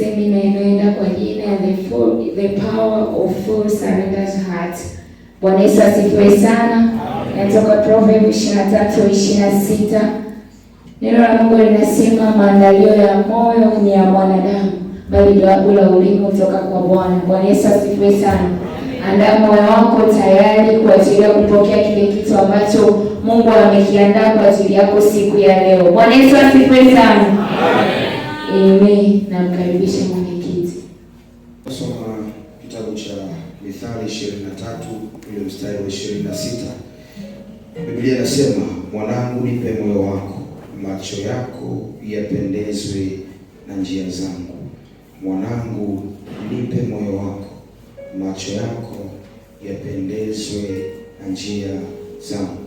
semina inayoenda kwa jina the power of full surrendered heart. Bwana Yesu asifiwe sana. Natoka Proverbs 23:26. Neno la Mungu linasema maandalio ya moyo ni ya mwanadamu, bali jawabu la ulimi kutoka kwa Bwana. Bwana Yesu asifiwe sana. Andaa moyo wako tayari kwa ajili ya kupokea kile kitu ambacho Mungu amekiandaa kwa ajili yako siku ya leo. Bwana Yesu asifiwe sana. Amen. Namkaribisha mwenyekiti. Soma kitabu cha Mithali 23 ule mstari wa 26. Biblia inasema, mwanangu nipe moyo wako, macho yako yapendezwe na njia zangu. Mwanangu nipe moyo wako, macho yako yapendezwe na njia zangu.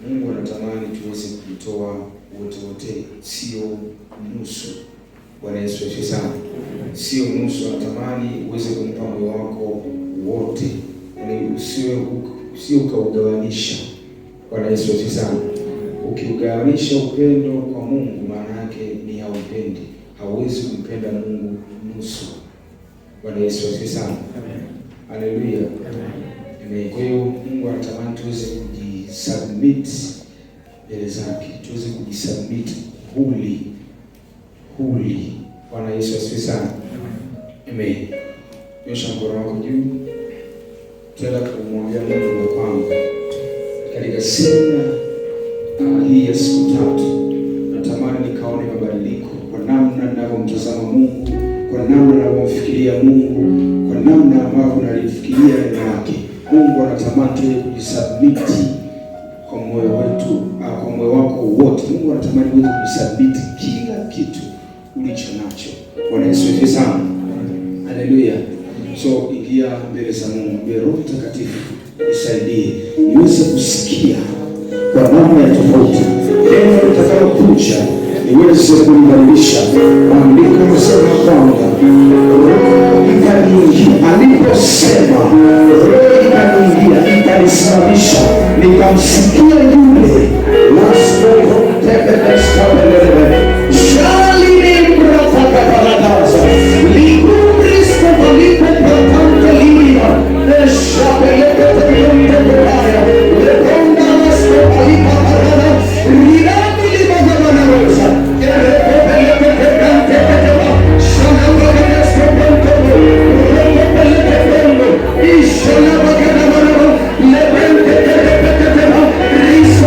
Mungu anatamani tuweze kujitoa wote, sio nusu. Bwana Yesu asifiwe sana. Sio nusu, anatamani uweze kumpa moyo wako wote. Yaani usio ukaugawanisha. Bwana Yesu asifiwe sana. Ukiugawanisha upendo kwa Mungu, maana yake ni haupendi. Hauwezi kumpenda Mungu nusu. Bwana Yesu asifiwe sana. Haleluya. Amen. Kwa hiyo Mungu anatamani tuweze kujisubmit mbele zake. Tuweze kujisubmit huli. Bwana Yesu asifiwe sana. Amen. Nyosha mkono wako juu. Tuenda kumwambia Mungu ya kwamba katika semina hii ya siku 3 natamani nikaone mabadiliko kwa namna ninavyomtazama Mungu, kwa namna ninavyomfikiria Mungu, kwa namna ambavyo nalifikiria neno lake. Mungu anatamani tuwe kujisubmit kwa moyo wetu, kwa moyo wako wote. Mungu anatamani uweze kujisubmit kila kitu ulicho nacho. Bwana Yesu asifiwe sana. Haleluya. So ingia mbele za Mungu, Roho Mtakatifu nisaidie niweze kusikia kwa namna ya tofauti. Neno litakalokuja niweze kulibadilisha. Maandiko yanasema kwamba Roho ikaniingia, aliposema Roho ikaniingia, ikanisimamisha, nikamsikia yule lasko tebeleskabelele shali ni mrafakabaladaza likubrisko valipo protante liya eshabeleke tebeleke tebelaya lekonda lasko valipa parada rirati libagabana rosa kerebeleke tebeleke tebela shanabagalesko bantebo rebeleke tebelo ishanabagana mararo lebente tebeleke tebela risa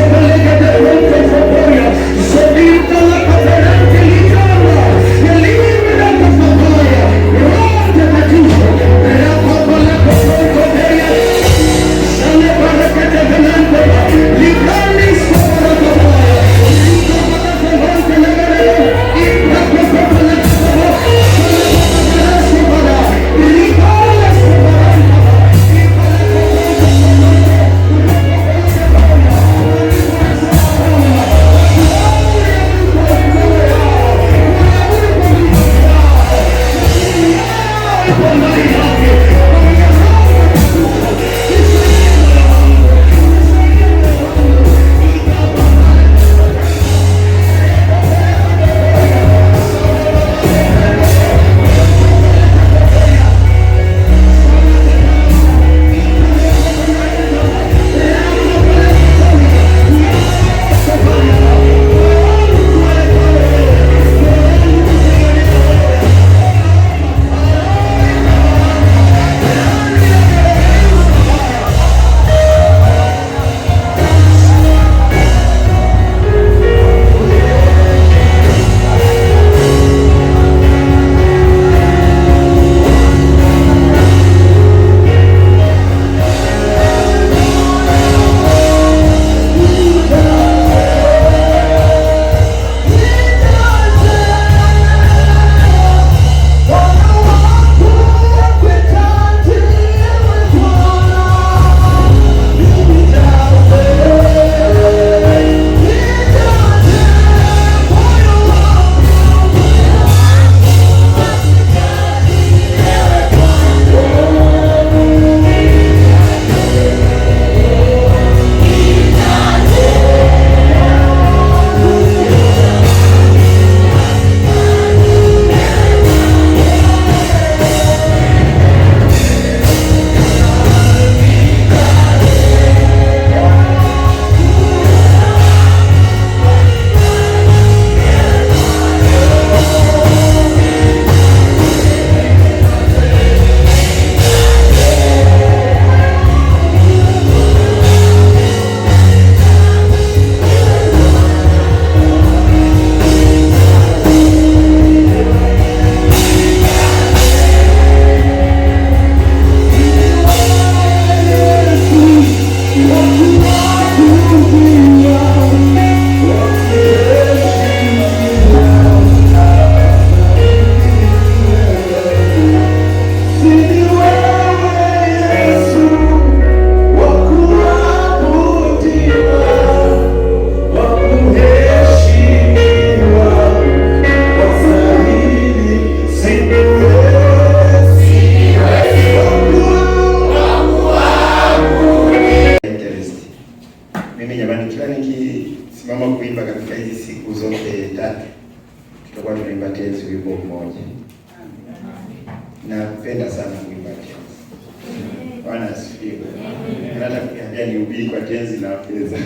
pamoja. Napenda sana kuimba tenzi. Bwana asifiwe. Hata kuniambia nihubiri kwa tenzi na wapeza.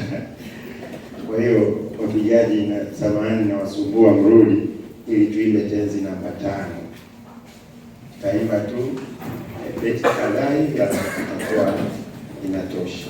Kwa hiyo wapigaji na samahani na wasumbua, mrudi ili tuimbe tenzi namba 5. Taimba tu beti kadhaa hivi itakuwa inatosha.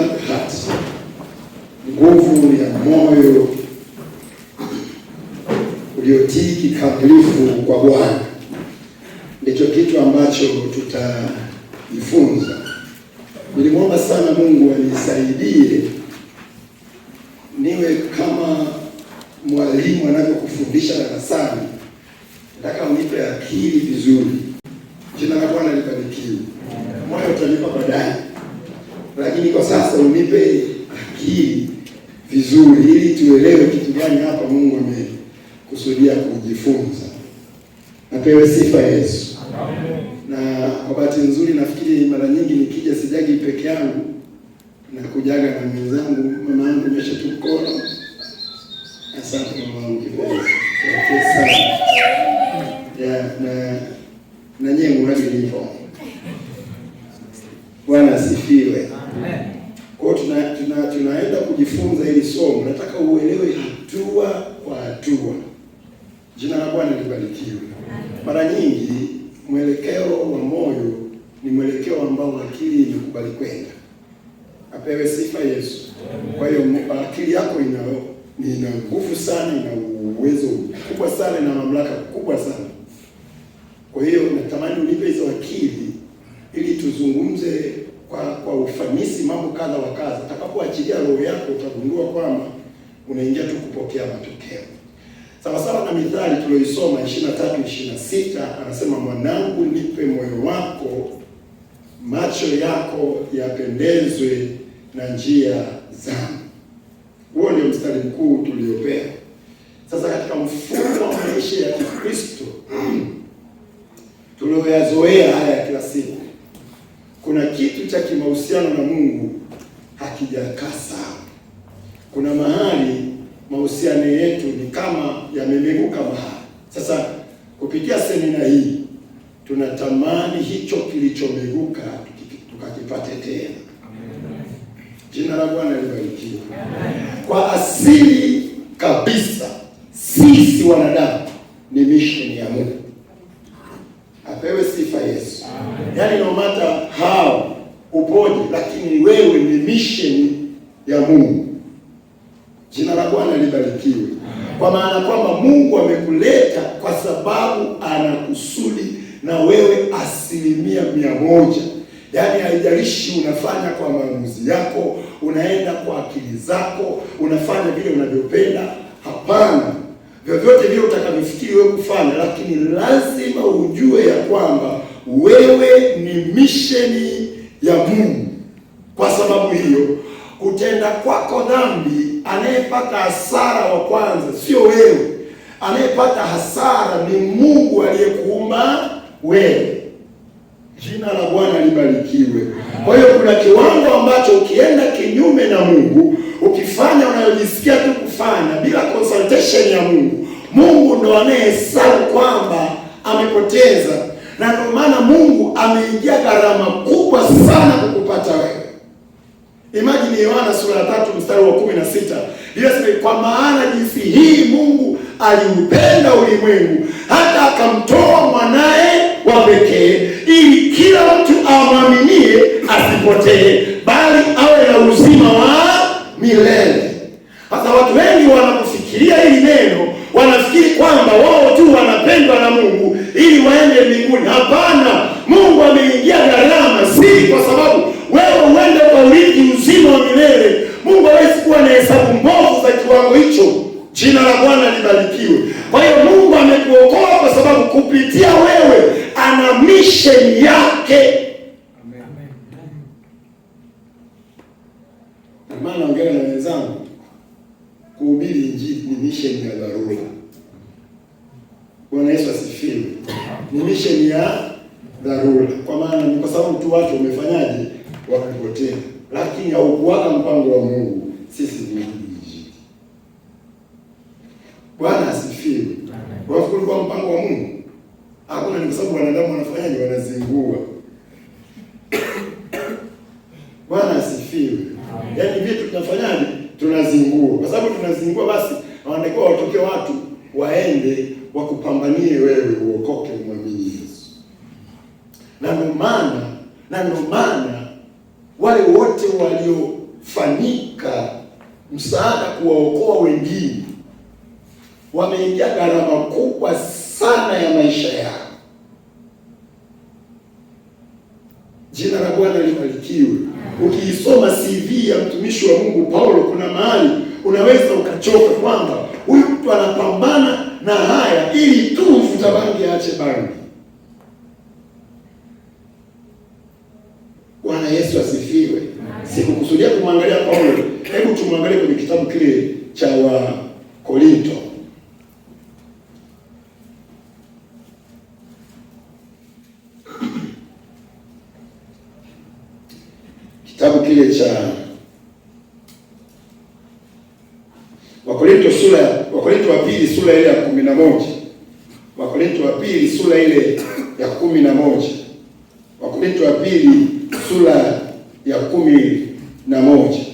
Surrendered heart, nguvu ya moyo uliotii kikamilifu kwa Bwana, ndicho kitu ambacho tutajifunza. Nilimwomba sana Mungu anisaidie niwe kama mwalimu anavyokufundisha darasani. Nataka unipe akili vizuri. Jina la Bwana libarikiwe. Moyo utanipa baadaye, lakini kwa sasa unipe akili vizuri ili tuelewe kitu gani hapa Mungu amekusudia kujifunza. Napewe sifa Yesu. Amen. Na kwa bahati nzuri nafikiri mara nyingi nikija sijagi peke yangu, na kujaga na mwenzangu. Mama yangu nyosha tu mkono. Asante mama wangu kipenzi. Asante sana. Na nyie mradi nipo. Bwana asifiwe. Amen. Kwa tunaenda kujifunza hili somo. Nataka uelewe hatua kwa hatua. Jina la Bwana libarikiwe. Mara nyingi mwelekeo wa moyo ni mwelekeo ambao akili imekubali kwenda. Apewe sifa Yesu. Kwa hiyo akili yako ina nguvu sana, ina uwezo mkubwa sana na mamlaka kubwa sana. Kwa hiyo natamani unipe hizo akili ili tuzungumze kwa ufanisi mambo kadha wa kadha. Utakapoachilia roho yako utagundua kwamba unaingia tu kupokea matokeo. Sawa sawa na Mithali tulioisoma 23:26 anasema, mwanangu nipe moyo wako, macho yako yapendezwe na njia zangu. Huo ndio mstari mkuu tuliopewa. Sasa katika mfumo wa maisha ya Kikristo tulioyazoea haya ya kila siku, kuna kitu cha kimahusiano na Mungu hakijakaa sawa. Kuna mahali mahusiano yetu ni kama yamemeguka mahali. Sasa kupitia semina hii tunatamani hicho kilichomeguka tukakipate tena. Jina la Bwana libarikiwe. Kwa asili kabisa sisi wanadamu ni mission ya Mungu. Apewe sifa Yesu. Yaani no matter how upoje, lakini wewe ni mission ya Mungu. Jina la Bwana libarikiwe. Kwa maana kwamba Mungu amekuleta kwa sababu anakusudi na wewe 100%. Yaani haijalishi unafanya kwa maamuzi yako, unaenda kwa akili zako, unafanya vile unavyopenda. Hapana. Vyovyote vile utakavyofikiri wewe kufanya, lakini lazima ujue ya kwamba wewe ni misheni ya Mungu. Kwa sababu hiyo, kutenda kwako dhambi, anayepata hasara wa kwanza sio wewe. Anayepata hasara ni Mungu aliyekuumba wewe. Jina la Bwana libarikiwe. Kwa hiyo kuna kiwango ambacho ukienda kinyume na Mungu, ukifanya unayojisikia tu kufanya bila consultation ya Mungu, Mungu ndo anayehesabu kwamba amepoteza. Na ndio maana Mungu ameingia gharama kubwa sana kukupata wewe. Imagine Yohana sura ya 3 mstari wa 16. Inasema, kwa maana jinsi hii Mungu aliupenda ulimwengu hata akamtoa mwanae wa pekee, ili kila mtu amwaminie asipotee, bali awe na uzima wa milele. Sasa watu wengi wanapofikiria hili neno wanafikiri kwamba wao tu wanapendwa na Mungu ili waende mbinguni. Hapana, Mungu ameingia gharama, si kwa sababu wewe uende kwa urithi uzima wa milele. Mungu hawezi kuwa na hesabu mbovu za kiwango hicho. Jina la Bwana libarikiwe. Kwa hiyo Mungu amekuokoa kwa sababu kupitia wewe ana mission yake. Amen. Maana naongea na wenzangu, kuhubiri injili ni mission ya dharura. Bwana Yesu asifiwe. Ni mission ya dharura. Kwa maana ni kwa sababu tu watu wamefanyaje? Wamepotea. Lakini haukuaga mpango wa Mungu sisi ni injili. Bwana asifiwe. Wafikiri kwa mpango wa Mungu? Hakuna. Ni kwa sababu wanadamu wanafanyaje? Wanazingua. Bwana asifiwe. Yaani vitu tunafanyaje? Tunazingua. Kwa sababu tunazingua, basi wanatakiwa watoke watu waende wakupambanie wewe uokoke, umwamini Yesu. Na ndio maana wale wote kufanyika msaada kuwaokoa wengine, wameingia gharama kubwa sana ya maisha yao. Jina la Bwana libarikiwe. Ukiisoma CV ya mtumishi wa Mungu Paulo, kuna mahali unaweza ukachoka kwamba huyu mtu anapambana na haya ili tu mvuta bangi aache bangi. Bwana Yesu asifiwe. Sikukusudia kumwangalia Paulo. Hebu tumwangalie kwenye kitabu kile cha Wakorinto. Kitabu kile cha Wakorinto wa pili sura ile ya 11. Wakorinto wa pili sura ile ya 11. Wakorinto wa pili sura ya 11.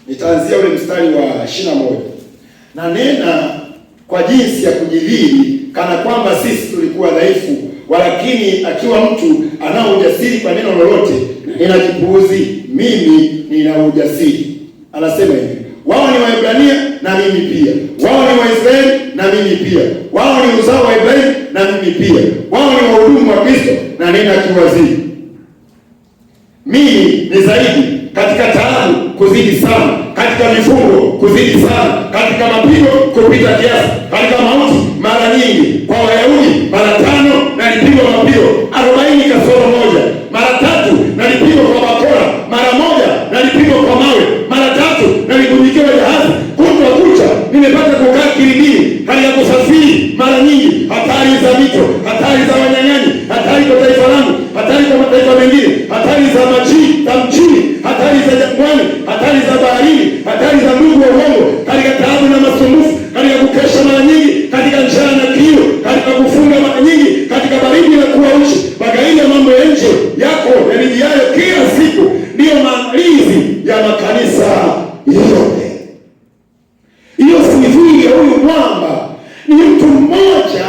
Nitaanzia ule mstari wa 21. Na nena kwa jinsi ya kujidhiri kana kwamba sisi tulikuwa dhaifu, walakini akiwa mtu anao ujasiri kwa neno lolote, nina kipuuzi, mimi nina ujasiri. Anasema hivi, wao ni Waebrania na mimi pia, wao ni Waisraeli na mimi pia, wao ni uzao wa Ibrahimu na mimi pia, wao ni wahudumu wa Kristo na nina kiwaziri. Mimi ni zaidi katika taabu kuzidi sana, katika vifungo kuzidi sana, katika mapigo kupita kiasi, katika mauti mara nyingi, kwa Wayahudi mara 5 nalipigwa mapigo 40 kasoro moja, mara 3 nalipigwa kwa bakora, mara 1 nalipigwa kwa mawe, mara 3 naligunyikiwa jahazi, kutwa kucha nimepata kukaa kilindini, hali ya kusafiri mara nyingi, hatari za mito, hatari za wanyang'anyi, hatari kwa taifa langu, hatari kwa mataifa mengine, hatari za mchini, hatari za jangwani, hatari za baharini, hatari za ndugu wa uongo, katika taabu na masumbufu, katika kukesha mara nyingi, katika njaa na kiu, katika kufunga mara nyingi, katika baridi na kuwa uchi, magaidi ya mambo ya nje yako yanijiayo kila siku, ndiyo maandalizi ya makanisa yote. Hiyo CV ya huyu mwamba ni mtu mmoja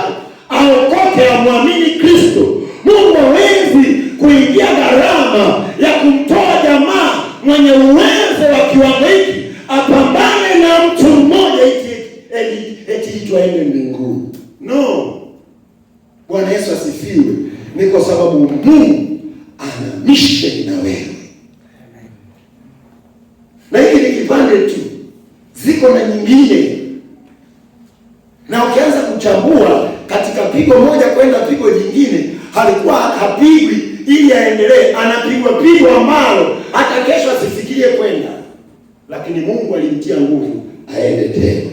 aokoke, amwamini Kristo. Mungu hawezi kuingia gharama ya kumtoa jamaa mwenye uwezo wa kiwango hiki apambane na mtu mmoja eti aende mbinguni. No. Bwana Yesu asifiwe. Ni kwa sababu Mungu ana mission na wewe. Na hiki ni kipande tu, ziko na nyingine. Na ukianza kuchambua katika pigo moja kwenda pigo jingine, halikuwa hapigwi ili aendelee, anapigwa pigo ambalo hata kesho asifikirie kwenda, lakini Mungu alimtia nguvu aende tena.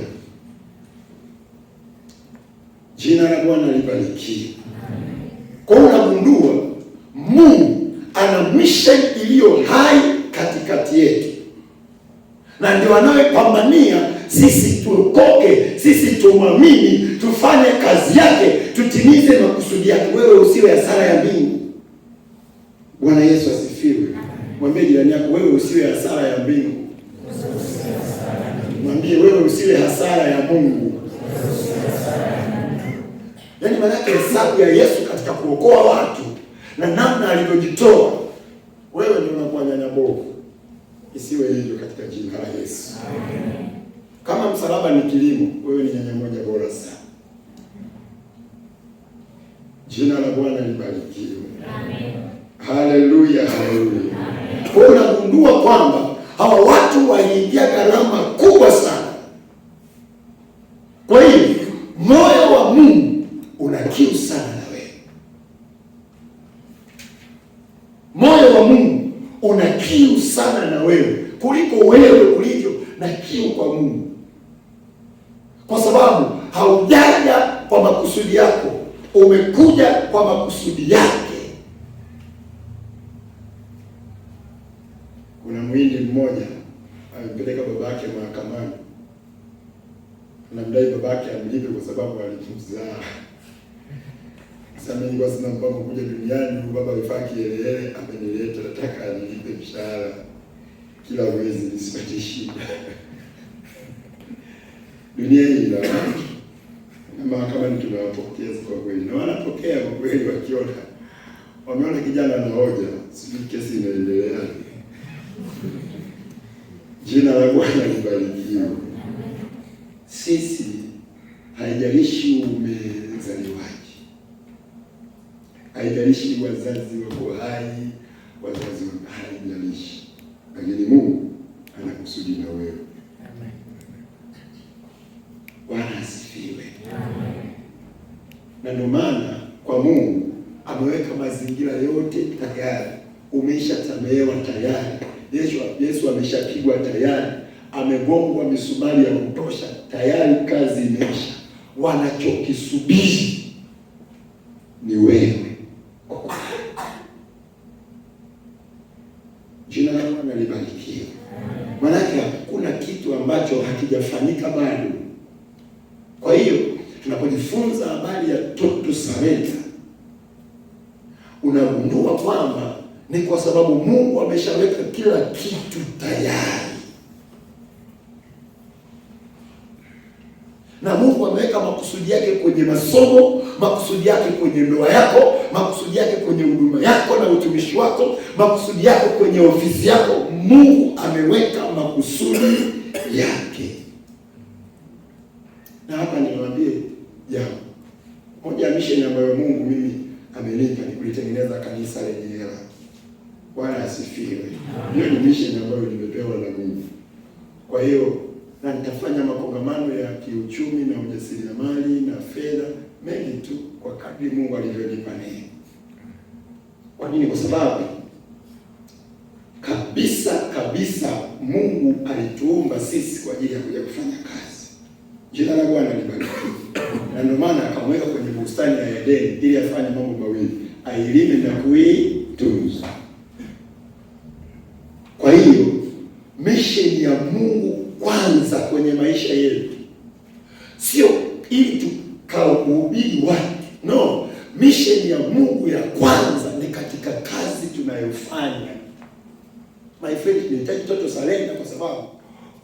Jina la Bwana libarikiwe. Kwa hiyo unagundua Mungu ana mission iliyo hai katikati yetu, na ndio anayepambania sisi tuokoke, sisi tumwamini, tufanye kazi yake, tutimize makusudi yake. Wewe usiwe hasara ya mbingu. Bwana Yesu asifiwe. Mwambie jirani yako, wewe usiwe hasara ya mbingu. Mwambie, wewe usiwe hasara ya Mungu. Yaani maana yake hesabu ya Yesu katika kuokoa watu na namna alivyojitoa, wewe ndio unakuwa nyanya bovu. Isiwe hivyo katika jina la Yesu. Amen. Kama msalaba ni kilimo, wewe ni nyanya moja bora sana. Jina la Bwana libarikiwe. Amen. Haleluya, haleluya. Kwa hiyo unagundua kwamba hawa watu waliingia gharama kubwa sana. Kwa hiyo moyo wa Mungu una kiu sana na wewe. Moyo wa Mungu una kiu sana na wewe kuliko wewe ulivyo na kiu kwa Mungu, kwa sababu haujaja kwa makusudi yako, umekuja kwa makusudi yake. Kuna mwindi mmoja alimpeleka babake mahakamani, anamdai babake amlipe kwa sababu alimzaa. Sasa mimi kwa sina mpango kuja duniani, baba alifaa kielele, amenileta, nataka anilipe mshahara kila mwezi nisipate shida. Dunia hii ina mahakamani tunawapokea kwa kweli, na wanapokea kwa kweli, wameona kijana ana hoja, sijui kesi inaendelea. Jina la Bwana libarikiwe. Sisi haijalishi umezaliwaje, haijalishi wazazi wako hai, wazazi haijalishi, lakini Mungu ana kusudi na wewe. Amen. Bwana asifiwe. Amen. Na ndio maana kwa Mungu ameweka mazingira yote tayari, umeshasamehewa tayari. Yesu ameshapigwa tayari, amegongwa misumari ya kutosha tayari, kazi imeisha. Wanachokisubiri ni wewe. Jina la Bwana libarikiwe. Maanake hakuna kitu ambacho hakijafanyika bado. Kwa hiyo tunapojifunza habari ya total surrender, unagundua kwamba ni kwa sababu Mungu ameshaweka kila kitu tayari, na Mungu ameweka makusudi yake kwenye masomo, makusudi yake kwenye ndoa yako, makusudi yake kwenye huduma yako na utumishi wako, makusudi yako kwenye ofisi yako. Mungu ameweka makusudi yake. Na hapa niwaambie jambo moja, mission ambayo Mungu mimi amenipa ni kulitengeneza kanisa lenye hela. Bwana asifiwe. Hiyo ni mission ambayo nimepewa na Mungu. Kwa hiyo na nitafanya makongamano ya kiuchumi na ujasiriamali na fedha mengi tu kwa kadri Mungu alivyonipa neema. Kwa nini? Kwa sababu kabisa Mungu alituumba sisi kwa ajili ya kuja kufanya kazi. Jina la Bwana libarikiwe. Na ndio maana akamweka kwenye bustani ya Edeni ili afanye mambo mawili, ailime na kuitunza. Kwa hiyo mission ya Mungu kwanza kwenye maisha yetu sio ili tukahubiri watu. No, mission ya Mungu ya kwanza ni katika kazi tunayofanya. My friend, tunahitaji total surrender kwa sababu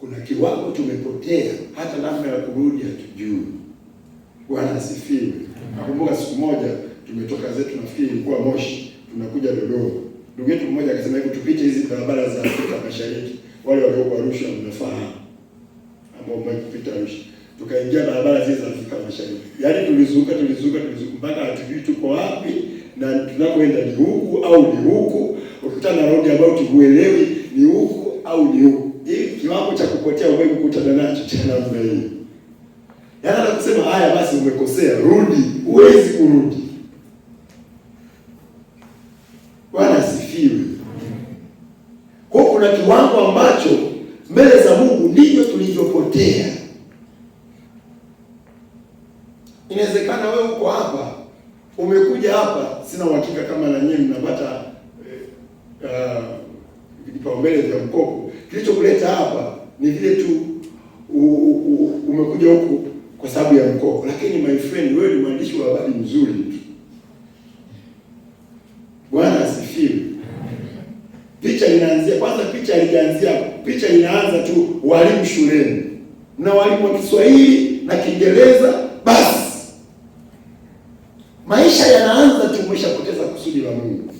kuna kiwango tumepotea, hata namna ya kurudi hatujui. Bwana asifiwe. Nakumbuka siku moja tumetoka zetu, nafikiri ilikuwa Moshi, tunakuja Dodoma. Ndugu yetu mmoja akasema hivi, tupite hizi barabara za Afrika Mashariki. Wale walioko Arusha mnafahamu, ambao mmepita Arusha. Tukaingia barabara zile za Afrika Mashariki. Yaani tulizunguka mpaka hatujui tuko wapi na tunakoenda ni huku au ni huku. Ukikutana na road ambayo huelewi ni huku au ni huku. Hii kiwango cha kupotea wewe kukutana nacho tena namna hii. Yaani anakusema haya basi umekosea, rudi, huwezi kurudi. Bwana asifiwe. Kwa kuna kiwango ambacho mbele za Mungu ndivyo tulivyopotea. Inawezekana wewe uko hapa, umekuja hapa, sina uhakika kama na nyinyi mnapata vipaumbele vya mkopo. Kilichokuleta hapa ni vile tu umekuja huku kwa sababu ya mkopo, lakini my friend, wewe ni mwandishi wa habari mzuri tu. Bwana asifiwe. Picha inaanzia kwanza, picha inaanza tu walimu shuleni na walimu wa Kiswahili na Kiingereza. Basi maisha yanaanza tu, umeshapoteza kusudi la Mungu.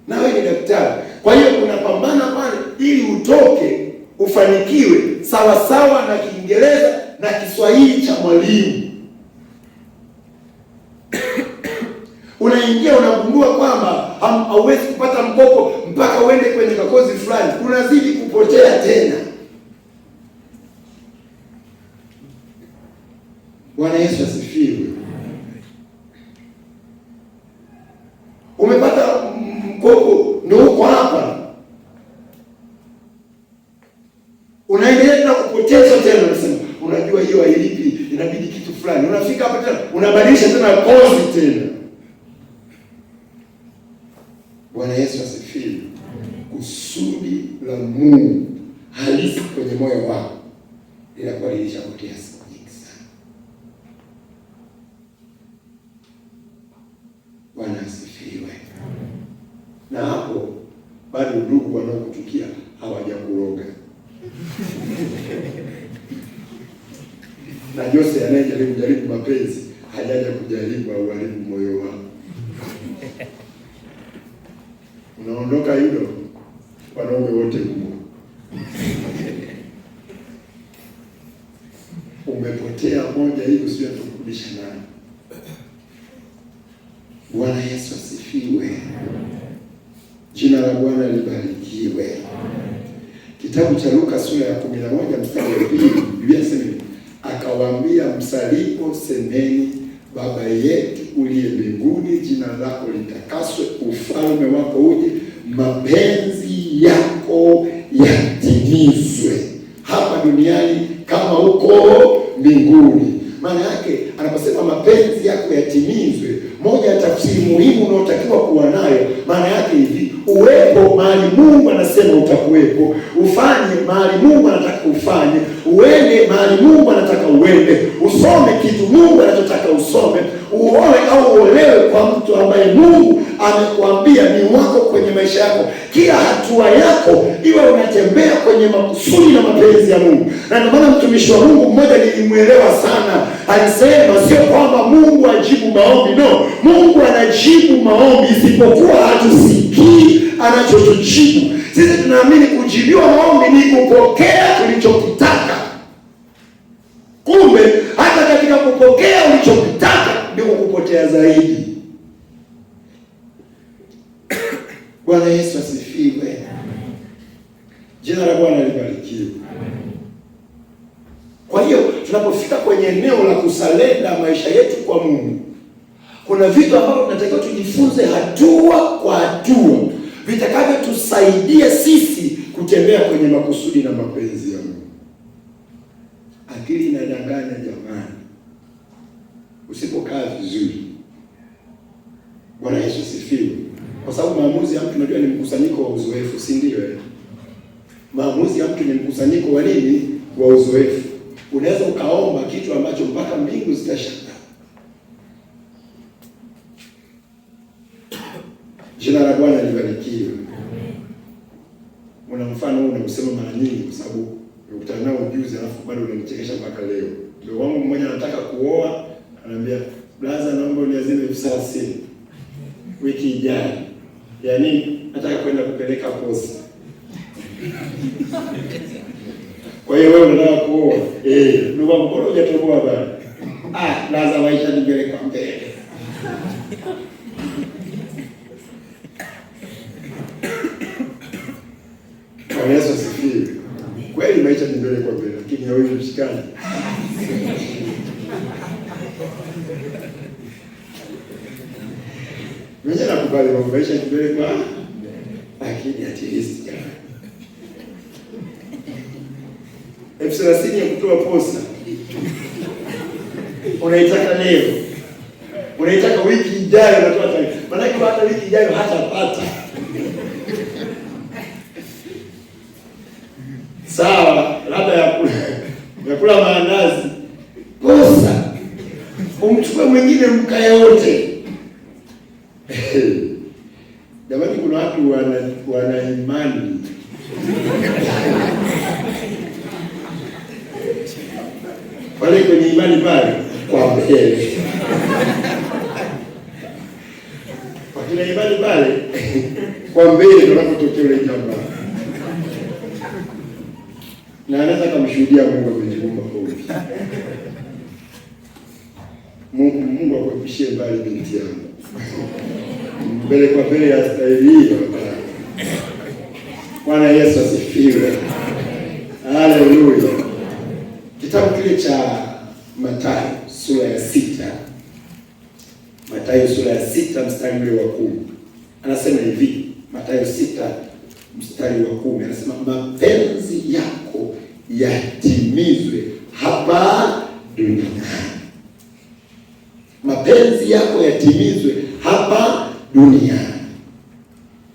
Na wewe ni daktari, kwa hiyo unapambana pale ili utoke ufanikiwe sawa sawa na Kiingereza na Kiswahili cha mwalimu. Unaingia unagundua kwamba hauwezi kupata mkopo mpaka uende kwenye kakozi fulani, unazidi kupotea tena. Bwana Yesu asifiwe. Umepata mkopo ndio uko hapa, unaendelea na kupoteza tena. Unasema unajua hiyo hailipi, inabidi kitu fulani. Unafika hapa tena unabadilisha tena kozi tena. Bwana Yesu asifiwe. Kusudi la Mungu halisi kwenye moyo wako linakuwa lilishapotea siku nyingi sana. Bwana asifiwe. Na hapo bado ndugu wanaokuchukia hawajakuroga. Na na Jose anayejaribu mapenzi hajaja kujaribu au haribu moyo wako. Unaondoka hilo, wanaume wote huko. Umepotea moja hiyo, usije tukurudisha nayo. Bwana Yesu asifiwe. Jina la Bwana libarikiwe. Kitabu cha Luka sura ya 11 mstari wa 2, Biblia inasema, akawaambia, msalipo semeni, Baba yetu uliye mbinguni, jina lako litakaswe, ufalme wako uje, mapenzi yako yatimizwe hapa duniani kama huko mbinguni. Maana yake anaposema mapenzi yako yatimizwe, moja ya tafsiri muhimu unaotakiwa kuwa nayo, maana yake hivi: uwepo mahali Mungu anasema utakuwepo, ufanye mahali Mungu anataka ufanye, uende mahali Mungu anataka uende, usome kitu Mungu anachotaka usome, uoe au uolewe kwa mtu ambaye Mungu amekuambia ni wako kwenye maisha yako. Kila hatua yako iwe unatembea kwenye makusudi na mapenzi ya Mungu. Na ndio maana mtumishi wa Mungu mmoja nilimuelewa sana, alisema sio kwamba Mungu ajibu maombi, no, Mungu anajibu maombi, isipokuwa hatusikii anachotujibu. Sisi tunaamini kujibiwa maombi ni kupokea tulichokitaka. Kumbe hata katika kupokea ulichokitaka ndio kupotea zaidi. Bwana Yesu asifiwe. Jina la Bwana libarikiwe. Kwa hiyo tunapofika kwenye eneo la kusalenda maisha yetu kwa Mungu, kuna vitu ambavyo tunatakiwa tujifunze hatua kwa hatua, vitakavyotusaidia sisi kutembea kwenye makusudi na mapenzi ya Mungu. Akili inadanganya jamani, usipokaa vizuri. Bwana Yesu asifiwe. Kwa sababu maamuzi ya mtu unajua ni mkusanyiko wa uzoefu, si ndio? Maamuzi ya mtu ni mkusanyiko wa nini? Wa uzoefu. Unaweza ukaomba kitu ambacho mpaka mbingu zitashangaa. Jina la Bwana libarikiwe. Una mfano huu unamsema mara nyingi kwa sababu ukutana nao juzi alafu bado unanichekesha mpaka leo. Ndio wangu mmoja anataka kuoa, ananiambia, "Blaza, naomba uniazime 30 wiki ijayo." Yaani nataka kwenda kupeleka posa. Kwa hiyo wewe unataka kuoa? Ndio wangu, mbona hujatoboa bado? Blaza, maisha ni mbele kwa mbele. Kwa Yesu asifiwe. Kweli maisha ni mbele kwa mbele, lakini hawezi mshikana. Mimi nakubali mambo maisha ni mbele kwa, lakini at least jamani. 30 ya kutoa posa. Unaitaka leo. Unaitaka wiki ijayo unatoa taarifa. Maana hata wiki ijayo hatapata. Sawa, labda ya kula maandazi. Posa. Umchukue mwingine mkae wote. Jamani, kuna watu wana imani. Wale kwenye imani pale kwa mbele. Wakina imani pale kwa mbele tunapotokea ile jambo. Na anaweza kumshuhudia Mungu amejiumba kwa Mungu akuepishie mbali binti yangu. Mbele kwa mbele ya staili hiyo. Bwana Yesu asifiwe. Haleluya. Kitabu kile cha Mathayo sura ya 6. Mathayo sura ya 6 mstari wa 10. Anasema hivi, Mathayo 6 mstari wa 10 anasema, mapenzi yako yatimizwe hapa duniani. Mapenzi yako yatimizwe hapa duniani.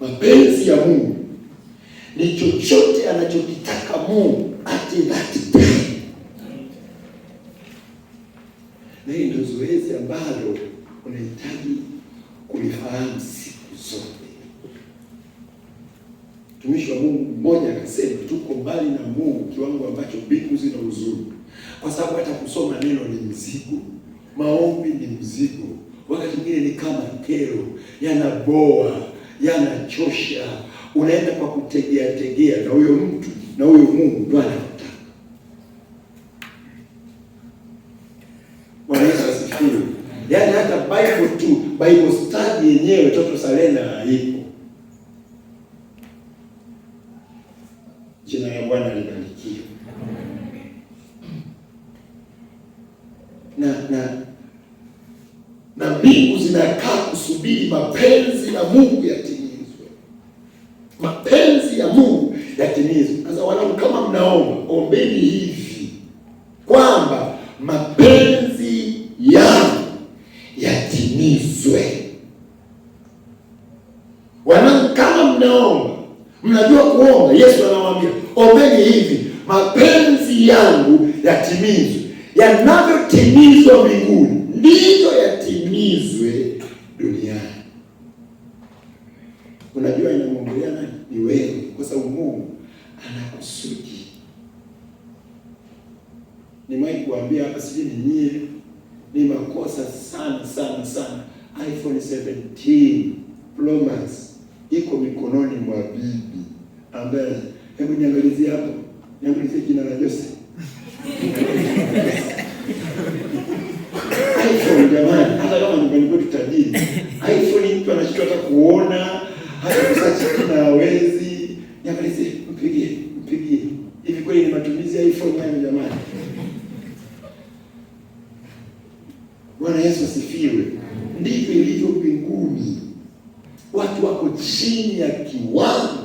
Mapenzi ya Mungu ni chochote anachokitaka Mungu at that time. Na hii ndio zoezi ambalo unahitaji kulifahamu siku zote. Mtumishi wa Mungu mmoja akasema, tuko mbali na Mungu kiwango ambacho mbingu zina huzuni. kwa sababu hata kusoma neno ni mzigo, maombi ni mzigo, wakati mwingine ni kama kero, yanaboa, yanachosha. Unaenda kwa kutegea, na huyo mtu na huyo Mungu ndio anakutaka. Bwana Yesu asifiwe. Yaani hata Bible study yenyewe Toto Salena haipo. Jina la Bwana libarikiwe. Na mbingu zinakaa kusubiri mapenzi ya Mungu yatimizwe. Mapenzi ya Mungu yatimizwe. Sasa wanangu, kama mnaomba, ombeni hivi kwamba mapenzi yangu yatimizwe. Wanangu, kama mnaomba, mnajua kuomba, Yesu anawaambia ombeni hivi, mapenzi yangu yatimizwe. Yanavyotimizwa mbinguni ndivyo yatimizwe duniani. Unajua inamwongelea nani? Ni wewe, kwa sababu Mungu anakusudi. Nimewahi kuambia hapa, sijui ni nyie, ni makosa sana. iPhone 17 Pro Max iko mikononi mwa bibi ambaye, hebu niangalizie hapo, niangalizie jina la Jose. iPhone jamani, hata kama nyumbani kwetu tajiri, iPhone mtu anashindwa hata kuona, hata kusachi kina hawezi. Niangalizie, mpigie. Hivi kweli ni matumizi ya iPhone hayo jamani? Bwana Yesu asifiwe. Ndivyo ilivyo mbinguni. Watu wako chini ya kiwango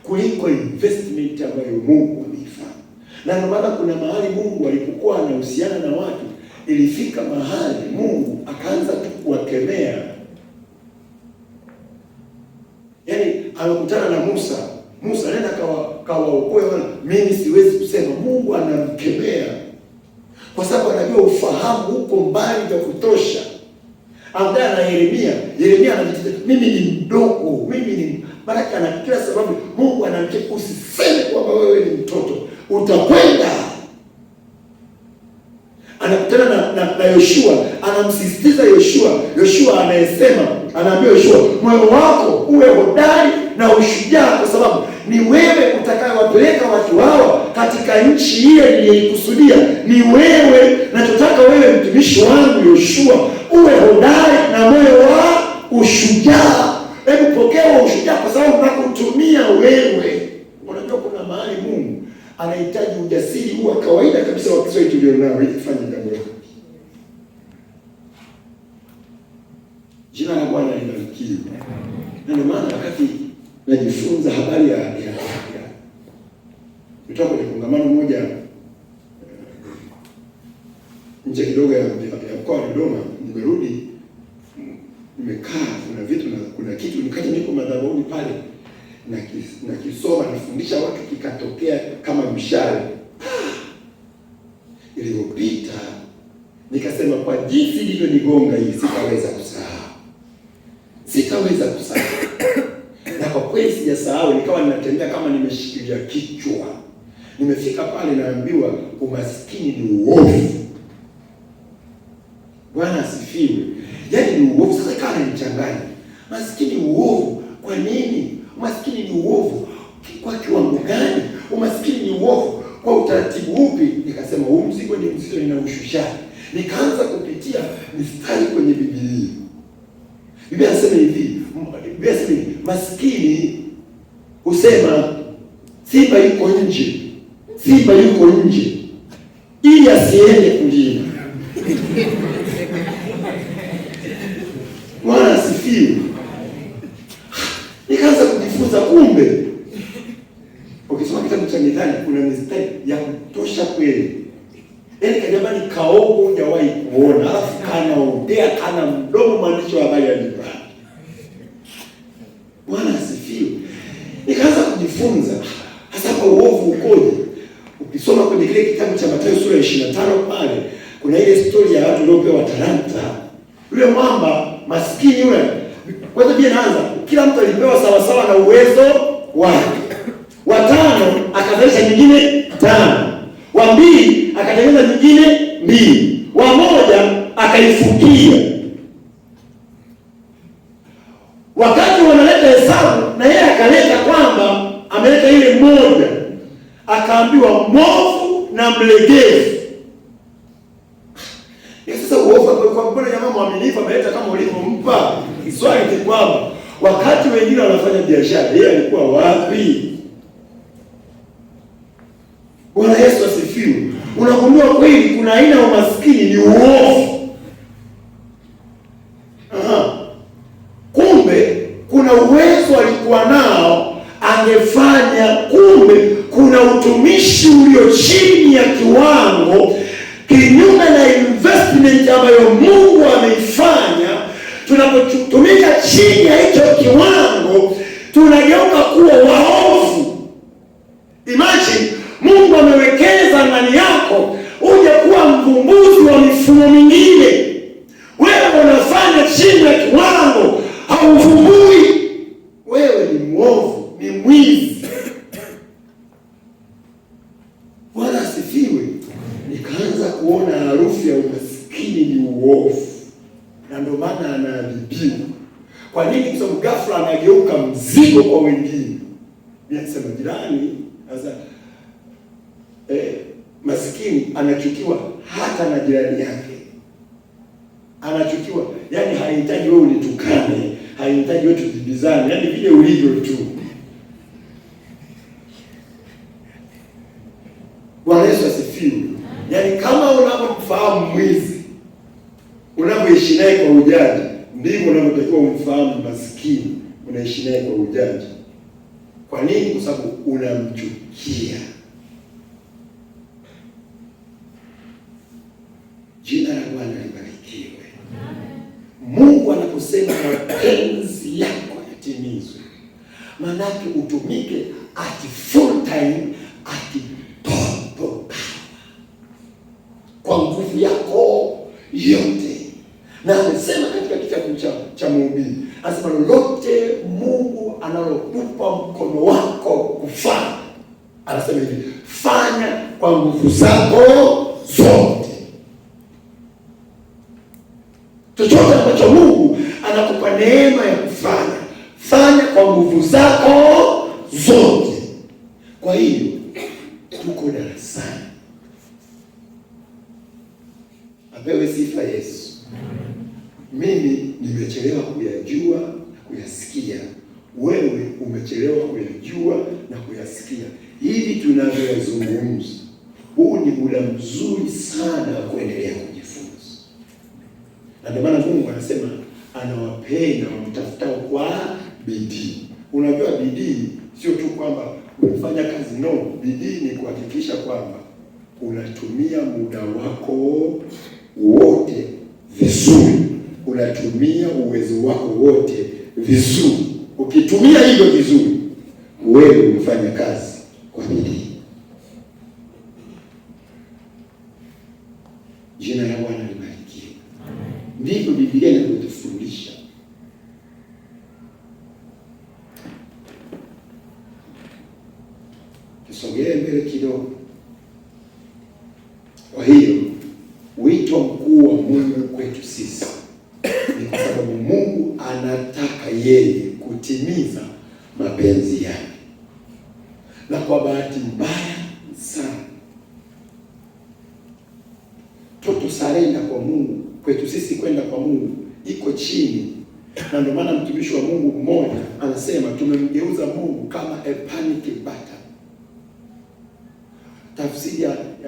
kuliko investment ambayo Mungu ameifanya. Na ndio maana kuna mahali Mungu alipokuwa anahusiana na watu, ilifika mahali Mungu akaanza tu kuwakemea. Yaani anakutana na Musa, nenda kawaokoe wana. Mimi siwezi kusema, Mungu anamkemea kwa sababu anajua ufahamu uko mbali vya kutosha. Ambaye na Yeremia anajitetea, mimi ni mdogo, mimi ni baraka, na kila sababu Mungu anamkemea, usiseme kwamba wewe ni mtoto, utakwenda. Anakutana na Yoshua, anamsisitiza Yoshua anayesema, anaambia Yoshua, moyo wako uwe hodari na ushujaa, kwa sababu ni wewe utakayewapeleka watu hawa katika nchi ile niliyokusudia. Ni wewe, nachotaka wewe mtumishi wangu Yoshua uwe hodari na moyo wa ushujaa. Hebu pokea ushujaa, kwa sababu nakutumia wewe. Unajua kuna mahali Mungu anahitaji ujasiri huu wa kawaida kabisa wa Kiswahili tulionao ili kufanya jambo lake. Jina la Bwana libarikiwe. Na ndio maana wakati najifunza habari ya kutoka kwenye kongamano moja nje kidogo ya mkoa wa Dodoma, nimerudi, nimekaa, kuna vitu na kuna kitu nikati niko madhabahuni pale na kisoma nafundisha watu, kikatokea kama mshale. Iliyopita nikasema kwa jinsi ilivyonigonga hii sitaweza kusahau. Na kwa kweli sijasahau, nikawa ninatembea kama nimeshikilia kichwa. Nimefika pale naambiwa umaskini ni uovu. Bwana asifiwe. Yaani ni uovu. Sasa kana nichanganya. Maskini uovu. Kwa nini? Umaskini ni uovu kwa kiwango gani? Umaskini ni uovu kwa utaratibu upi? Nikasema huu mzigo ni mzito, ninaushusha. Nikaanza kupitia mistari kwenye Biblia. Biblia inasema hivi, maskini husema simba yuko nje ili asiende kulima. Bwana asifiwe. Nikaanza kujifunza, kumbe ukisoma kitabu cha Mithali kuna mistari ya kutosha kweli. Yaani kajamani, kaogo hujawahi kuona, alafu kanaongea, kana mdomo mwandishi wa habari ya Biblia. Bwana asifiwe. Nikaanza kujifunza hasa kwa uovu ukoje. Ukisoma kwenye kile kitabu cha Mathayo sura ya 25 pale, kuna ile story ya watu waliopewa talanta. Yule mwamba maskini yule, kwanza Biblia inaanza, kila mtu alipewa sawa sawa na uwezo wake. Wa 5 akazalisha nyingine 5. Wa 2 akatengeneza nyingine 2, wamoja akaifukia. Wakati wanaleta hesabu, na yeye akaleta kwamba ameleta ile moja, akaambiwa mwovu na mlegevu. Sasa uovu kwa mbona jamaa mwaminifu ameleta kama ulivyompa? Swali ni kwamba wakati wengine wanafanya biashara, yeye alikuwa wapi? Bwana Yesu asifiwe. Unagundua kweli kuna aina ya umaskini ni uovu. Kumbe kuna uwezo alikuwa nao angefanya. Kumbe kuna utumishi ulio chini ya kiwango, kinyume na investment ambayo Mungu ameifanya. Tunapotumika chini ya hicho kiwango, tunageuka kuwa waovu. Imagine Mungu amewekeza ndani yako uje kuwa mvumbuzi wa mifumo mingine. Wewe unafanya chini ya kiwango, hauvumbui. Wewe ni mwovu, ni mwizi. Bwana asifiwe. Nikaanza kuona harufu ya umaskini ni uovu, na ndio maana anaadhibiwa. Kwa nini? Kwa sababu ghafla anageuka mzigo kwa wengine. Ninasema jirani sasa, maskini anachukiwa hata na jirani yake. Anachukiwa, yani hahitaji wewe unitukane, hahitaji wewe tujibizane, yani vile ulivyo tu. Bwana Yesu asifiwe. Yani kama unapomfahamu mwizi, unapoishi naye kwa ujanja, ndivyo unavyotakiwa umfahamu maskini, unaishi naye kwa ujanja. Kwa nini? Kwa sababu unamchukia. Jina la Bwana libarikiwe. Mungu anaposema mapenzi yako yatimizwe, maana yake utumike at full time, at total power, kwa nguvu yako yote. Na amesema katika kitabu cha Mhubiri, anasema lolote Mungu analokupa mkono wako kufanya, anasema hivi, fanya kwa nguvu zako zote. Chochote ambacho Mungu anakupa neema ya kufanya, fanya kwa nguvu zako zote. Kwa hiyo tuko darasani. Apewe sifa Yesu. Mimi nimechelewa kuyajua na kuyasikia. Wewe umechelewa kuyajua na kuyasikia. Hivi tunavyozungumza, huu ni muda mzuri sana wa kuendelea kujifunza. Na ndio maana Mungu anasema anawapenda wamtafutao kwa bidii. Unajua bidii sio tu kwamba unafanya kazi, no. Bidii ni kuhakikisha kwamba unatumia muda wako wote vizuri, unatumia uwezo wako wote vizuri. Ukitumia hivyo vizuri, wewe unafanya kazi kwa bidii. Jina la Bwana libarikiwe. Ndivyo Biblia inavyotufundisha. Tusogee mbele kidogo. Kwa hiyo wito mkuu wa Mungu kwetu sisi ni kwa sababu Mungu anataka yeye kutimiza mapenzi yake. Na kwa bahati mbaya sana, sarenda kwa Mungu, kwetu sisi kwenda kwa Mungu iko chini. Na ndio maana mtumishi wa Mungu mmoja anasema tumemgeuza Mungu kama a panic button. Tafsiri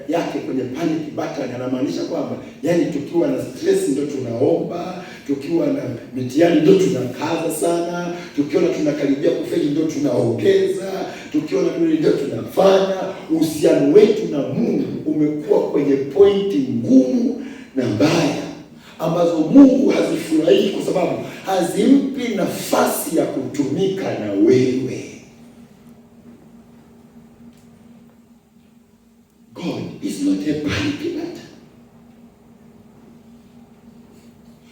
yake kwenye panic button anamaanisha kwamba yani tukiwa na stress ndio tunaomba, tukiwa na mitihani ndio tunakaza sana, tukiona tunakaribia kufeli ndio tunaongeza, tukiona ndio tunafanya. Uhusiano wetu na Mungu umekuwa kwenye pointi ngumu na mbaya ambazo Mungu hazifurahii kwa sababu hazimpi nafasi ya kutumika na wewe. God is not a panic button.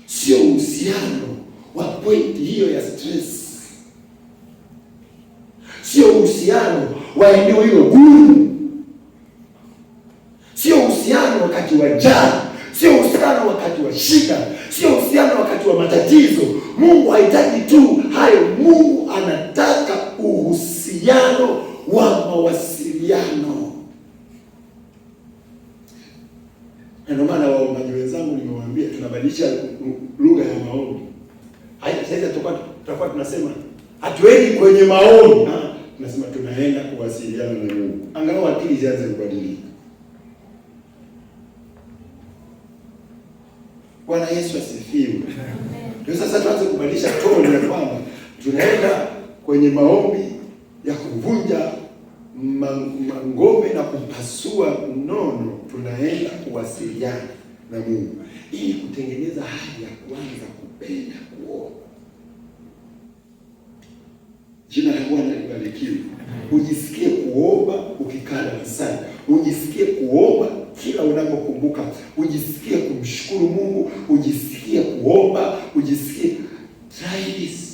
Sio uhusiano wa point hiyo ya stress. Sio uhusiano wa eneo hilo gumu. Sio uhusiano wakati wa njaa, sio uhusiano wakati wa shida, sio uhusiano wakati wa matatizo. Mungu hahitaji tu hayo. Mungu anataka uhusiano wa mawasiliano. Na ndio maana waombaji wenzangu nimewaambia tunabadilisha lugha ya maombi. Haya sasa tutakuwa tunasema hatuendi kwenye maombi, tunasema tunaenda kuwasiliana na Mungu. Angalau akili zianze kubadilika. Bwana Yesu asifiwe. Ndio sasa tuanze kubadilisha tone ya kwamba tunaenda kwenye maombi ya kuvunja ngome na kupasua nono, tunaenda kuwasiliana na Mungu ili kutengeneza hali ya kuanza kupenda kuomba. Jina la Bwana libarikiwe. Ujisikie kuomba ukikaa darasani, ujisikie kuomba kila unapokumbuka, ujisikie kumshukuru Mungu, ujisikie kuomba, ujisikie try this.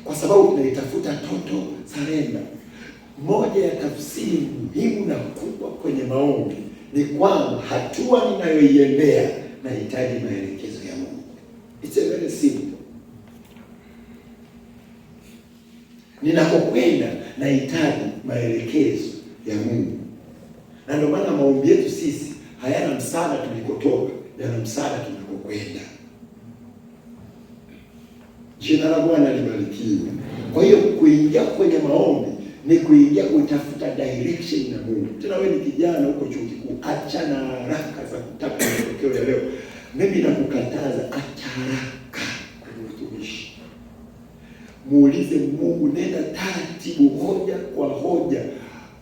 Kwa sababu tunaitafuta total surrender. Moja ya tafsiri muhimu na kubwa kwenye maombi ni kwamba hatua ninayoiendea nahitaji maelekezo ya Mungu. It's a very simple. Ninapokwenda nahitaji maelekezo ya Mungu. Na ndio maana maombi yetu sisi hayana msaada tulikotoka, yana msaada tunakokwenda. Jina la Bwana libarikiwe. Kwa hiyo kuingia kwenye maombi ni kuingia kutafuta direction na Mungu. Tena wewe ni kijana huko chuo kikuu, acha na haraka za kutaka matokeo ya leo. Mimi nakukataza, acha haraka kwenye utumishi. Muulize Mungu, nenda taratibu, hoja kwa hoja.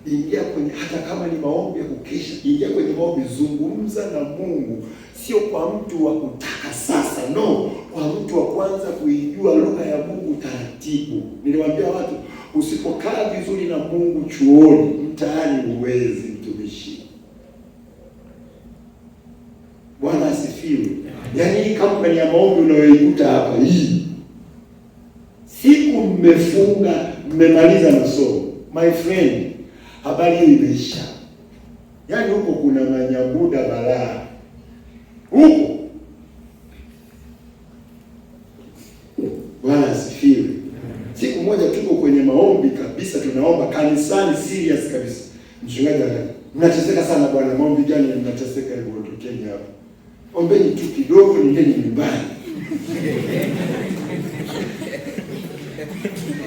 Ingia kwenye, hata kama ni maombi ya kukesha, ingia kwenye maombi, zungumza na Mungu. Sio kwa mtu wa kutaka sasa, no, kwa mtu wa kwanza kuijua lugha ya Mungu taratibu. Niliwaambia watu, usipokaa vizuri na Mungu chuoni, mtaani huwezi mtumishi. Bwana asifiwe. Yaani hii kampani ya maombi unayoikuta hapa hii, siku mmefunga, mmemaliza masomo, my friend, habari hii imeisha. Yaani huko kuna manyabuda balaa. Huko. Bwana asifiwe. Siku moja tuko kwenye maombi kabisa, tunaomba kanisani serious kabisa. Mchungaji anasema, "Mnateseka sana bwana, maombi gani mnateseka hivyo tukeni hapa? Ombeni tu kidogo, nendeni nyumbani."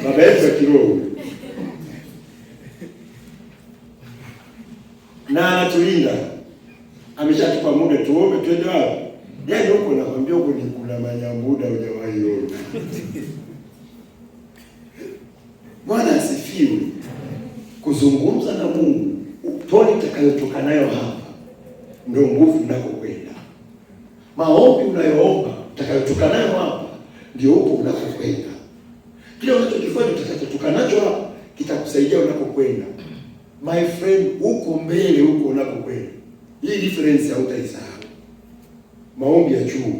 Baba yetu wa kiroho na anatulinda, ameshatupa muda tuombe, twende wapi? Yaani huko nakwambia, huko ni kuna manyambuda hujawahi ona. Bwana asifiwe. Kuzungumza na Mungu, toni utakayotoka nayo hapa ndio nguvu unakokwenda. Maombi unayoomba utakayotoka nayo hapa ndio huko unakokwenda. Kile unachokifanya utakachotoka nacho hapa kitakusaidia unakokwenda. My friend, huko mbele, huko unakokwenda, hii difference hautaisahau. Maombi ya chuo,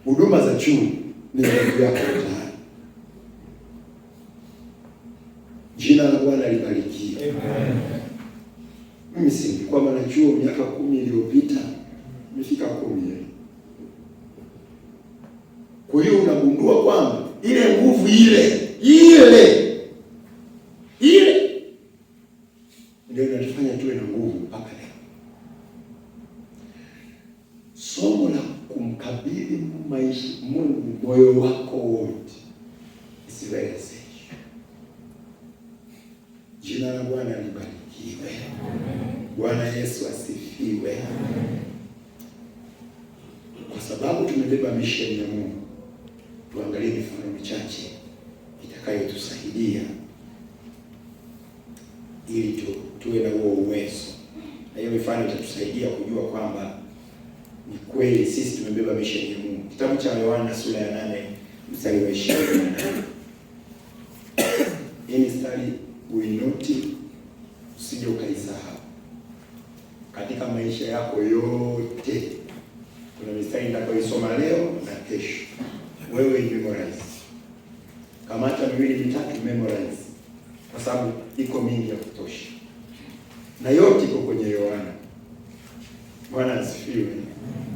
huduma za chuo ni nguvu yako ndani. Jina la Bwana libarikiwe. Amen. Mimi nilikuwa mwanachuo miaka 10 iliyopita, nimefika 10. Kwa hiyo unagundua kwamba ile nguvu ile ndio inatufanya tuwe na nguvu mpaka leo. Somo la kumkabidhi maisha Mungu moyo wako wote is very essential. Jina la Bwana libarikiwe. Bwana Yesu asifiwe. Kwa sababu tumebeba misheni ya Mungu, tuangalie mifano michache itakayotusaidia ili tuwe na huo uwezo. Na hiyo mifano itatusaidia kujua kwamba ni kweli sisi tumebeba misheni ya Mungu. Kitabu cha Yohana sura ya 8 mstari wa 28. Hii mstari uinoti, usije ukaisahau. Katika maisha yako yote kuna mistari nitakayoisoma leo na kesho. Wewe memorize. Kamata 2-3 memorize. Kwa sababu iko mingi ya kutosha. na yote iko kwenye Yohana. Bwana asifiwe.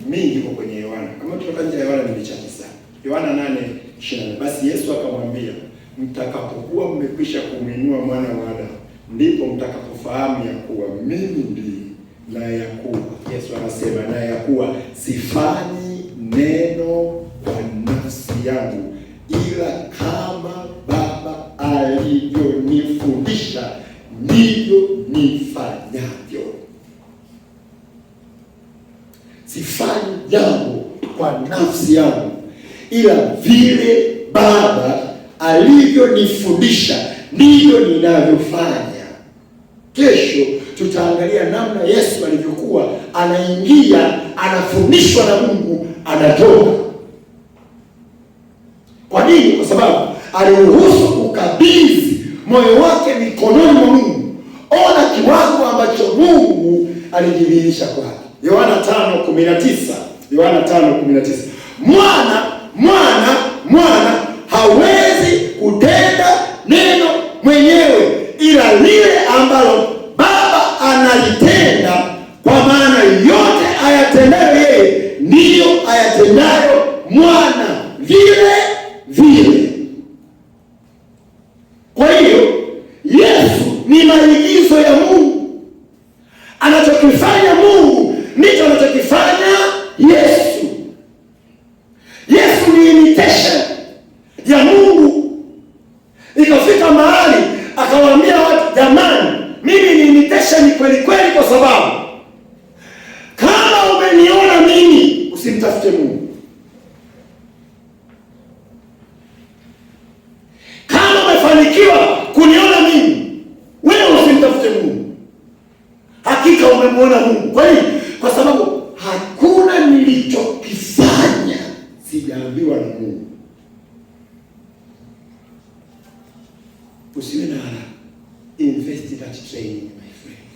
Mingi iko kwenye Yohana. Kama tutoka nje ya Yohana ni vichache sana. Yohana 8:20. Basi Yesu akamwambia, mtakapokuwa mmekwisha kumwinua mwana wa Adamu, ndipo mtakapofahamu ya kuwa mimi ndiye, na ya kuwa, Yesu anasema, na ya kuwa sifanyi neno kwa nafsi yangu, ila kama Baba alivyonifundisha ndivyo nifanyavyo. Sifanyi jambo kwa nafsi yangu, ila vile Baba alivyonifundisha ndivyo ninavyofanya. Kesho tutaangalia namna Yesu alivyokuwa anaingia, anafundishwa na Mungu, anatoka. Kwa nini? Kwa sababu aliruhusu kukabidhi moyo wake mikononi mwa Mungu. Ona kiwango ambacho Mungu alijidhihirisha kwake. Yohana 5:19. Yohana 5:19. Mwana hawezi kutenda neno mwenyewe, ila lile ambalo Baba analitenda, kwa maana yote ayatendayo yeye ndiyo ayatendayo mwana vile vile. Kwa hiyo Yesu ni maigizo ya Mungu. Anachokifanya Mungu ndicho anachokifanya Yesu. Yesu ni imitation ya Mungu. Ikafika mahali akawaambia watu, jamani, mimi ni imitation kweli kweli, kwa sababu kama umeniona mimi, usimtafute Mungu. Kama umefanikiwa kuniona mimi, wewe usimtafute Mungu. Hakika umemwona Mungu. Kwa nini? Kwa sababu hakuna nilichokifanya sijaambiwa na Mungu. Usiwe na haraka. Invest that training, my friend.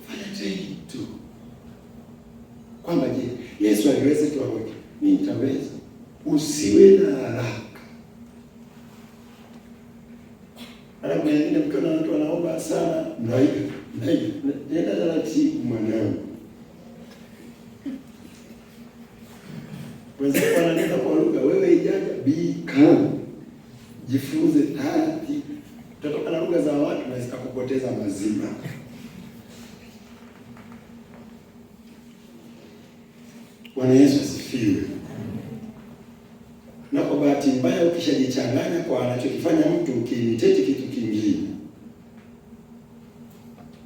Fanya training tu. Kwamba je, Yesu aliweza tu hapo? Mimi nitaweza. Usiwe na haraka. Alafu mwingine mkiona watu wanaomba sana, nenda taratibu mwanangu. Wenzako wananena kwa lugha, wewe ijaja bika. Jifunze taratibu. Utatoka na lugha za watu na zitakupoteza mazima. Bwana Yesu asifiwe. Na kwa bahati mbaya ukishajichanganya kwa anachokifanya mtu, ukiimitate kitu kingine,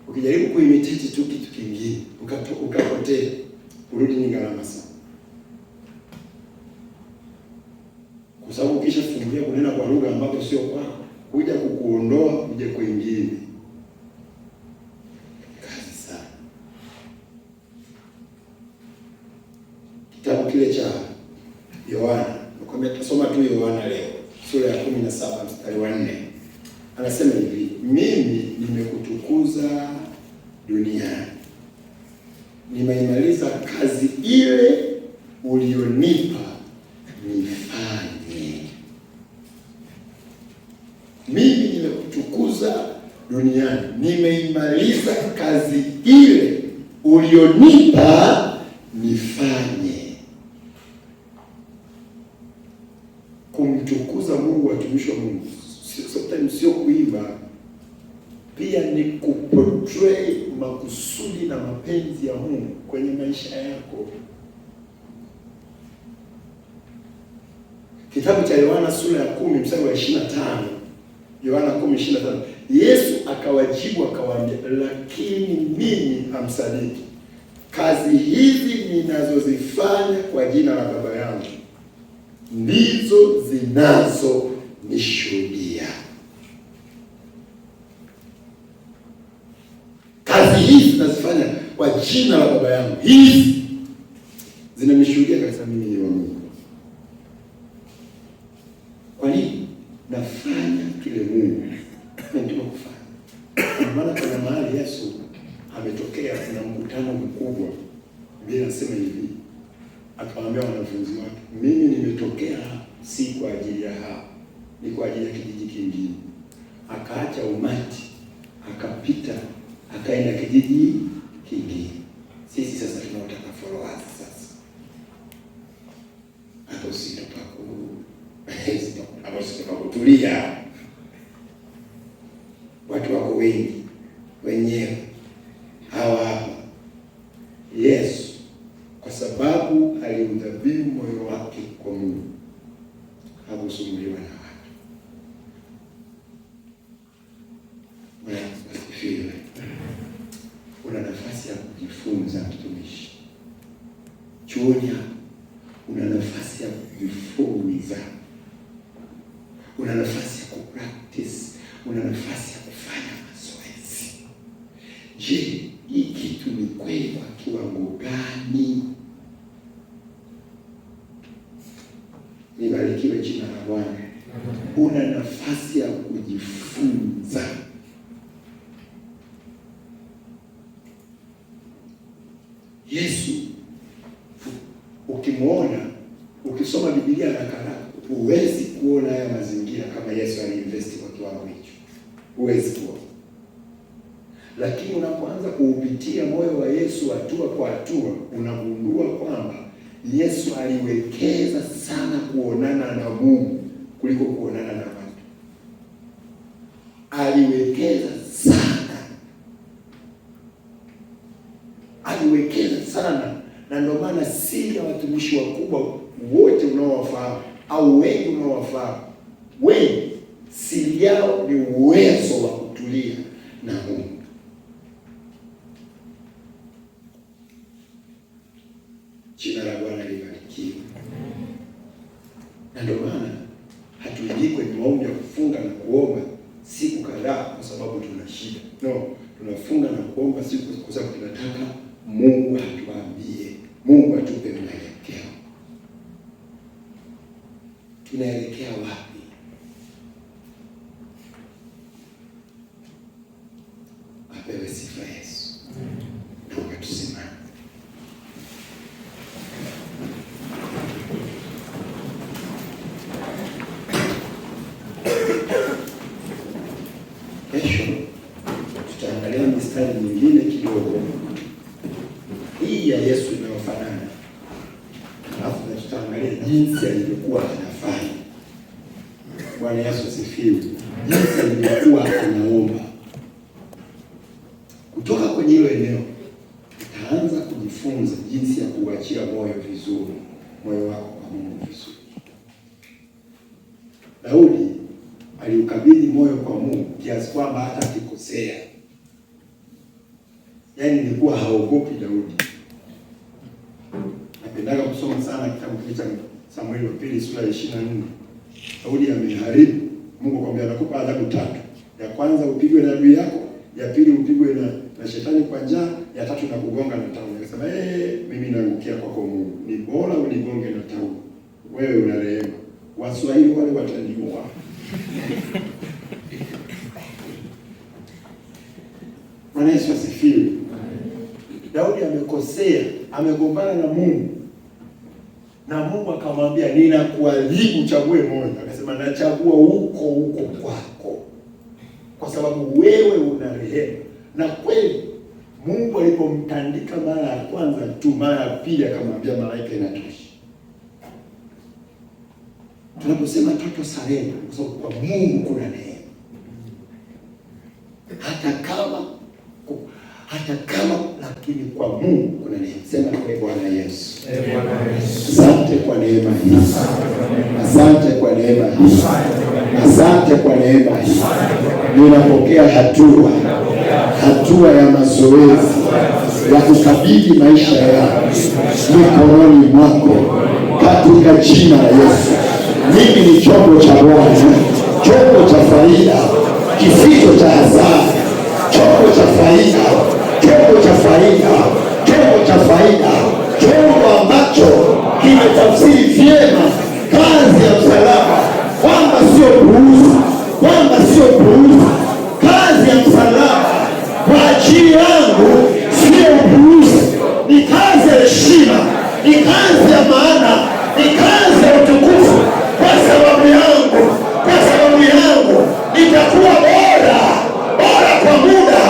ukijaribu kuimitate tu kitu kingine, ukapotea, urudi ni gharama sana. Kwa sababu ukishafungulia kunena kwa lugha ambapo sio kwako, kuja kukuondoa uje kwingine, kazi sana. Kitabu kile cha Yohana, tutasoma tu Yohana leo, sura ya 17 mstari wa 4. Anasema hivi, mimi nimekutukuza duniani, nimeimaliza kazi ile ulionipa nifanye. Mimi nimekutukuza duniani, nimeimaliza kazi ile ulionipa nifanye. Kumtukuza Mungu, watumishi wa Mungu, sio kuimba, pia ni kuportray makusudi na mapenzi ya Mungu kwenye maisha yako. Kitabu cha Yohana sura ya 10 mstari wa 25. Yohana 10:25. Yesu akawajibu akawaambia, lakini mimi hamsadiki. Kazi hizi ninazozifanya kwa jina la Baba yangu ndizo zinazonishuhudia. Kazi hizi nazifanya kwa jina la Baba yangu, hizi zinanishuhudia kabisa mimi ni wa Mungu. Kwa nini? Nafanya kile Mungu anataka kufanya. Kwa maana kuna mahali Yesu ametokea, kuna mkutano mkubwa. Biblia inasema hivi, akawaambia wanafunzi wake, mimi nimetokea si kwa ajili ya hapa, ni kwa ajili ya kijiji kingine. Akaacha umati akapita akaenda kijiji kingine. Sisi sasa tunataka followers sasa. Hapo sio pa kutulia. Watu wako wengi wenyewe hawa hapa. Yesu kwa sababu aliudhabihu moyo wake kwa Mungu, hakusumbuliwa na watu. Asifiwe. Una nafasi ya kujifunza mtumishi. Chuoni una nafasi ya kujifunza. Una nafasi ya kupractice, una nafasi ya kufanya mazoezi. Je, hii kitu ni kweli kwa kiwango gani? Nibarikiwe jina la Bwana. Una nafasi ya kujifunza. Yesu ukimwona, ukisoma Biblia haraka huwezi kuona haya mazingira kama Yesu aliinvesti kwa kiwango hicho. Huwezi kuona. Lakini unapoanza kuupitia moyo wa Yesu hatua kwa hatua, unagundua kwamba Yesu aliwekeza sana kuonana na Mungu kuliko kuonana na watu. Aliwekeza sana. Aliwekeza sana. Na ndio maana siri ya watumishi wakubwa wote unaowafahamu au wengi unaowafahamu, wengi siri yao ni uwezo wa kutulia na Mungu. Jina la Bwana libarikiwe. Na ndio maana hatuingii kwenye maombi ya kufunga na kuomba siku kadhaa kwa sababu tuna shida. No, tunafunga na kuomba siku kwa sababu tunataka Mungu atuambie, Mungu atupe mwelekeo. Tunaelekea wapi? Apewe sifa Yesu. Naomba tusimame. Kesho tutaangalia mistari mingine kidogo hii ya Yesu inayofanana, alafu tutaangalia jinsi alivyokuwa anafanya. Bwana Yesu asifiwe. Jinsi alivyokuwa anaomba. Kutoka kwenye hilo eneo utaanza kujifunza jinsi ya kuachia moyo vizuri, moyo wako kwa Mungu vizuri. Daudi aliukabidhi moyo kwa Mungu kiasi kwamba hata akikosea, yaani nilikuwa haogopi Daudi. Napendaga kusoma sana kitabu cha Samueli wa pili sura ya 24. Daudi ameharibu. Mungu akamwambia nakupa adhabu 3. Ya kwanza upigwe na adui yako, ya pili upigwe na shetani kwa njaa, ya tatu na kugonga na tauni. Akasema mimi naangukia kwako Mungu. Ni bora unigonge na tauni. Wewe una rehema. Waswahili wale wataniua. Bwana Yesu asifiwe. Daudi amekosea, amegombana na Mungu. Na Mungu akamwambia ninakuadhibu uchague moja. Akasema nachagua huko kwako. Kwa sababu wewe una rehema. Na kweli Mungu alipomtandika mara ya kwanza tu, mara ya pili akamwambia malaika inatosha. Tunaposema toto sarenda, kwa sababu kwa Mungu kuna neema. Hata kama lakini kwa Mungu kuna neema. Sema kwa Bwana Yesu. Asante kwa neema hii. Asante kwa neema hii. Asante kwa neema hii. Ninapokea hatua ya mazoezi ya kukabidhi maisha yangu mikononi mwako katika jina la Yesu. Mimi ni chombo cha Bwana, chombo cha faida, kificho cha hasara, chombo cha faida, chombo cha faida, chombo cha faida, chombo ambacho kimetafsiri vyema kazi ya msalaba, kwamba sio puuzi, kazi ya msalaba kwa ajili yangu sio puuzi, ni kazi ya heshima, ni kazi ya maana, ni kazi ya utukufu. Kwa sababu yangu nitakuwa bora kwa muda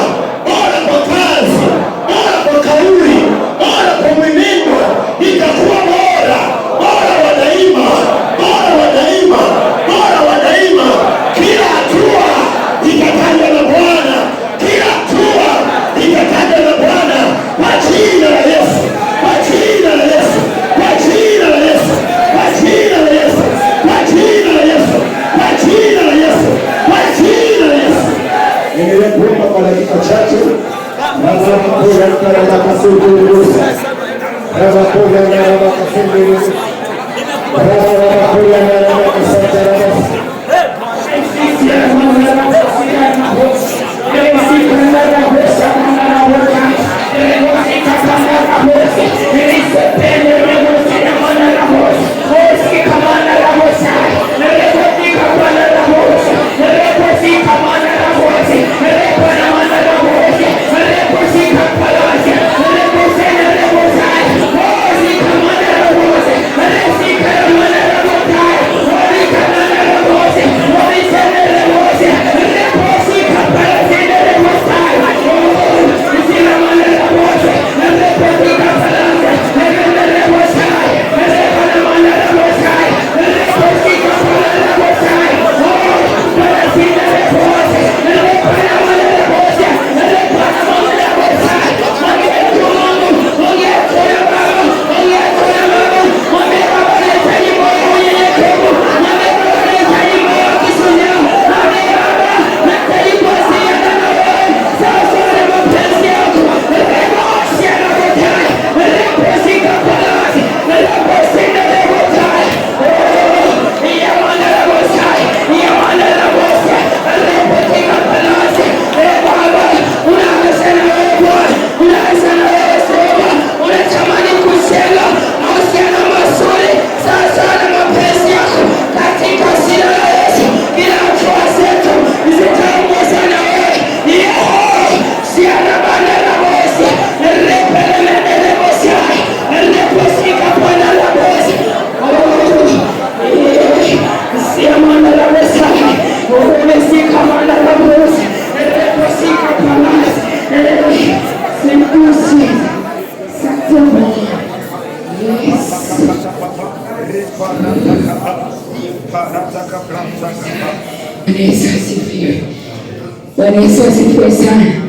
Bwana Yesu asifiwe sana.